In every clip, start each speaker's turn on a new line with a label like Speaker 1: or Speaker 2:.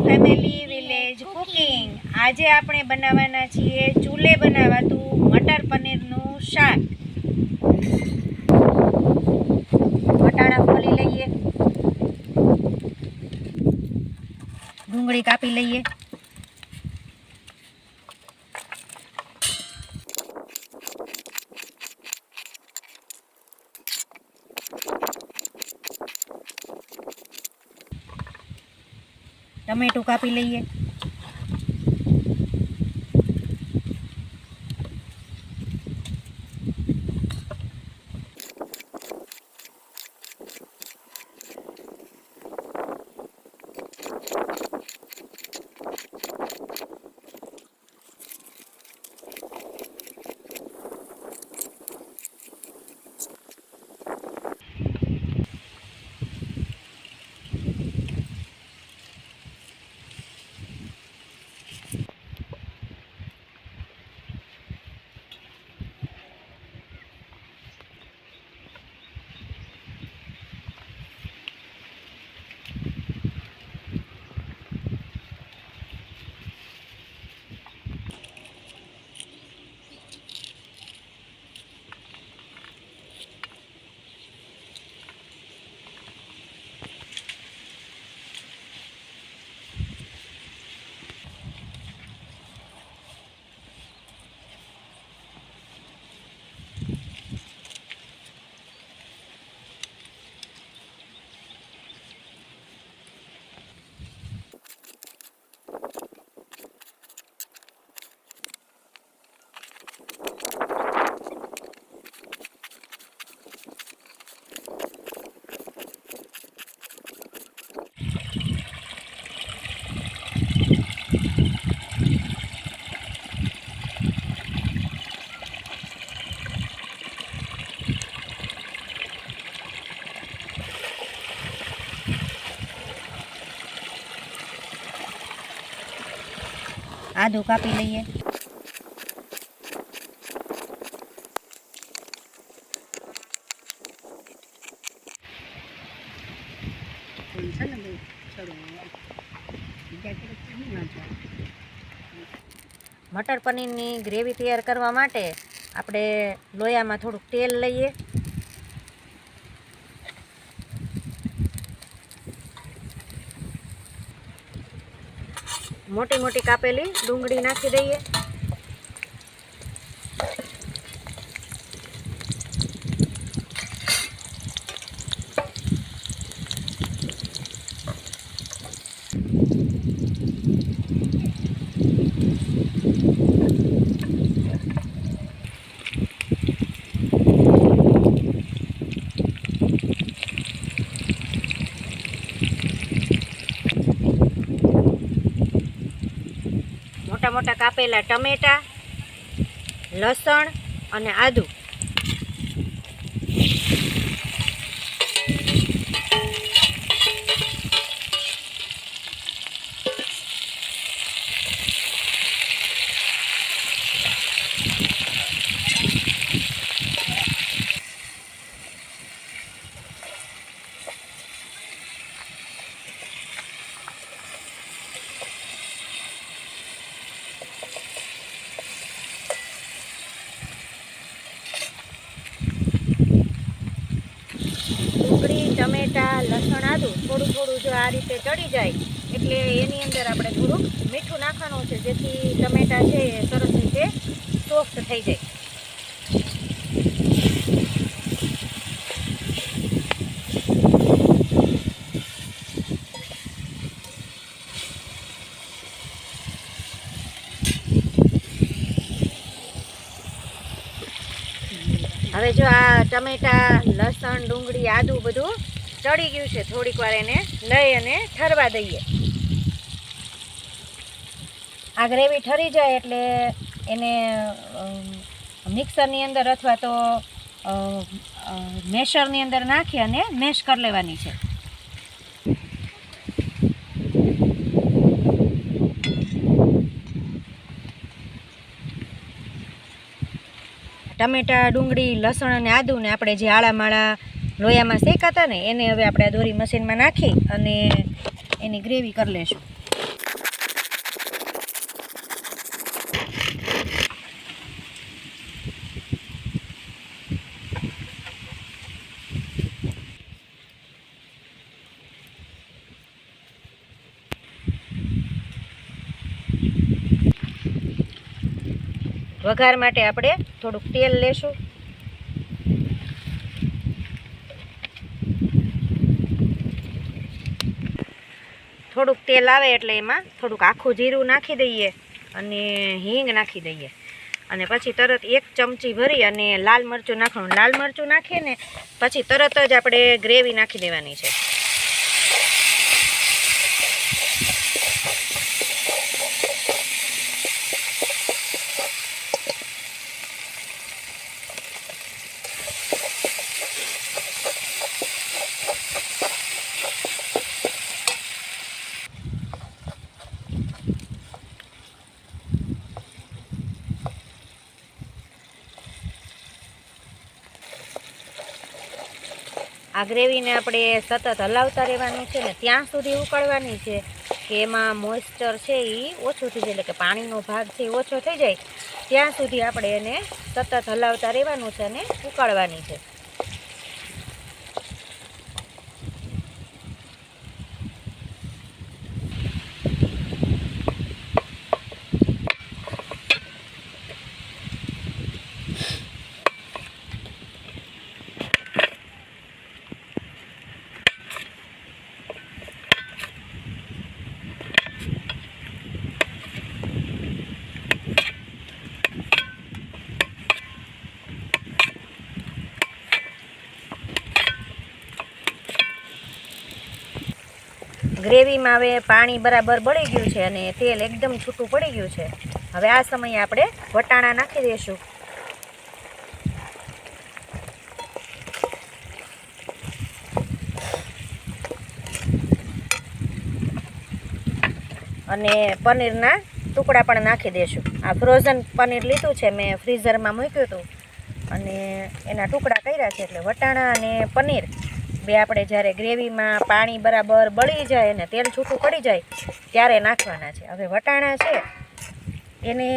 Speaker 1: Family village cooking. આજે આપણે બનાવવાના છીએ ચૂલે બનાવાતું મટર પનીરનું શાક। વટાણા ફોલી લઈએ, ડુંગળી કાપી લઈએ, ટમેટું કાપી લઈએ, આદું કાપી લઈએ, મટર પનીરની ગ્રેવી તૈયાર કરવા માટે આપણે લોયામાં થોડુંક તેલ લઈએ, મોટી મોટી કાપેલી ડુંગળી નાખી દઈએ, મોટા મોટા કાપેલા ટમેટા, લસણ અને આદું, ડુંગળી, ટમેટા, લસણ, આદું થોડું થોડું જો આ રીતે ચડી જાય એટલે એની અંદર આપણે થોડુંક મીઠું નાખવાનું છે, જેથી ટમેટા છે એ સરસ રીતે સોફ્ટ થઈ જાય। હવે જો આ ટમેટા, લસણ, ડુંગળી, આદું બધું ચડી ગયું છે, થોડીક વાર એને લઈ અને ઠરવા દઈએ। આ ગ્રેવી ઠરી જાય એટલે એને મિક્સરની અંદર અથવા તો મેશરની અંદર નાખી અને મેશ કરી લેવાની છે। ટમેટા, ડુંગળી, લસણ અને આદુને આપણે જે આળામાળા લોયામાં શેકાતા ને એને હવે આપણે દોરી મશીનમાં નાખી અને એની ગ્રેવી કરી લેશું। વઘાર માટે આપણે થોડુંક તેલ લેશું. થોડુંક તેલ આવે એટલે એમાં થોડુંક આખું જીરું નાખી દઈએ અને હિંગ નાખી દઈએ અને પછી તરત 1 ચમચી ભરી અને લાલ મરચું નાખવાનું. લાલ મરચું નાખીએ ને પછી તરત જ આપણે ગ્રેવી નાખી દેવાની છે. આ ગ્રેવીને આપણે સતત હલાવતા રહેવાનું છે ને ત્યાં સુધી ઉકળવાની છે કે એમાં મોઇસ્ચર છે એ ઓછું થઈ જાય, એટલે કે પાણીનો ભાગ છે એ ઓછો થઈ જાય ત્યાં સુધી આપણે એને સતત હલાવતા રહેવાનું છે અને ઉકાળવાની છે. ગ્રેવીમાં હવે પાણી બરાબર બળી ગયું છે અને તેલ એકદમ છૂટું પડી ગયું છે. હવે આ સમયે આપણે વટાણા નાખી દઈશું. અને પનીરના ટુકડા પણ નાખી દઈશું. આ ફ્રોઝન પનીર લીધું છે, મેં ફ્રીઝરમાં મૂક્યું હતું અને એના ટુકડા કર્યા છે. એટલે વટાણા અને પનીર બે આપણે જ્યારે ગ્રેવીમાં પાણી બરાબર બળી જાય અને તેલ છૂટું પડી જાય ત્યારે નાખવાના છે. હવે વટાણા છે એને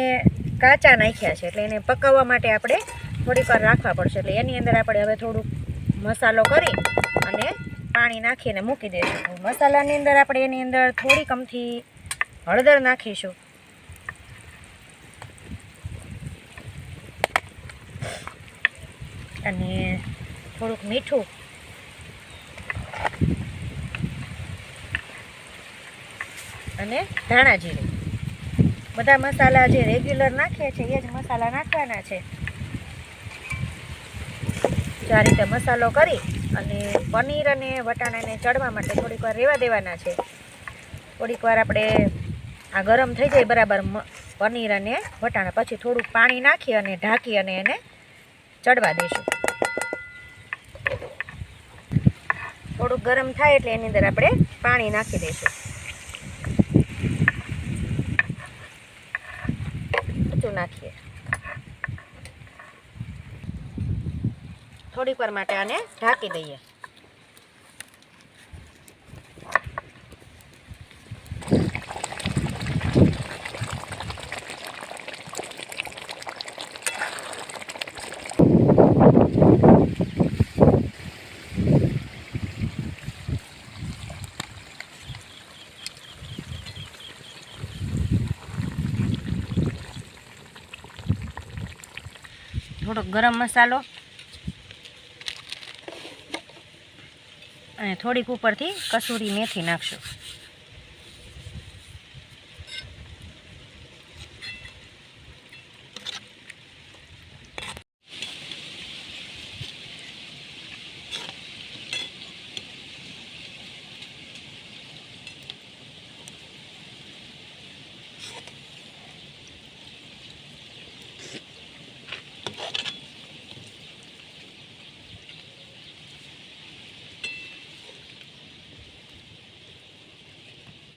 Speaker 1: કાચા નાખ્યા છે એટલે એને પકાવવા માટે આપણે થોડીક વાર રાખવા પડશે. એટલે એની અંદર આપણે હવે થોડુંક મસાલો કરી અને પાણી નાખીને મૂકી દઈશું. મસાલાની અંદર આપણે એની અંદર થોડીક અમથી હળદર નાખીશું અને થોડુંક મીઠું અને ધાણા જીરું. બધા મસાલા જે રેગ્યુલર નાખીએ છીએ એ જ મસાલા નાખવાના છે. આ રીતે મસાલો કરી અને પનીર અને વટાણાને ચડવા માટે થોડીક વાર રહેવા દેવાના છે. થોડીક વાર આપણે આ ગરમ થઈ જાય બરાબર પનીર અને વટાણા, પછી થોડુંક પાણી નાખી અને ઢાંકી અને એને ચડવા દઈશું. થોડુંક ગરમ થાય એટલે એની અંદર આપણે પાણી નાખી દઈશું. ઊંચું નાખીએ. થોડીક વાર માટે આને ઢાંકી દઈએ. થોડોક ગરમ મસાલો અને થોડીક ઉપરથી કસૂરી મેથી નાખશું.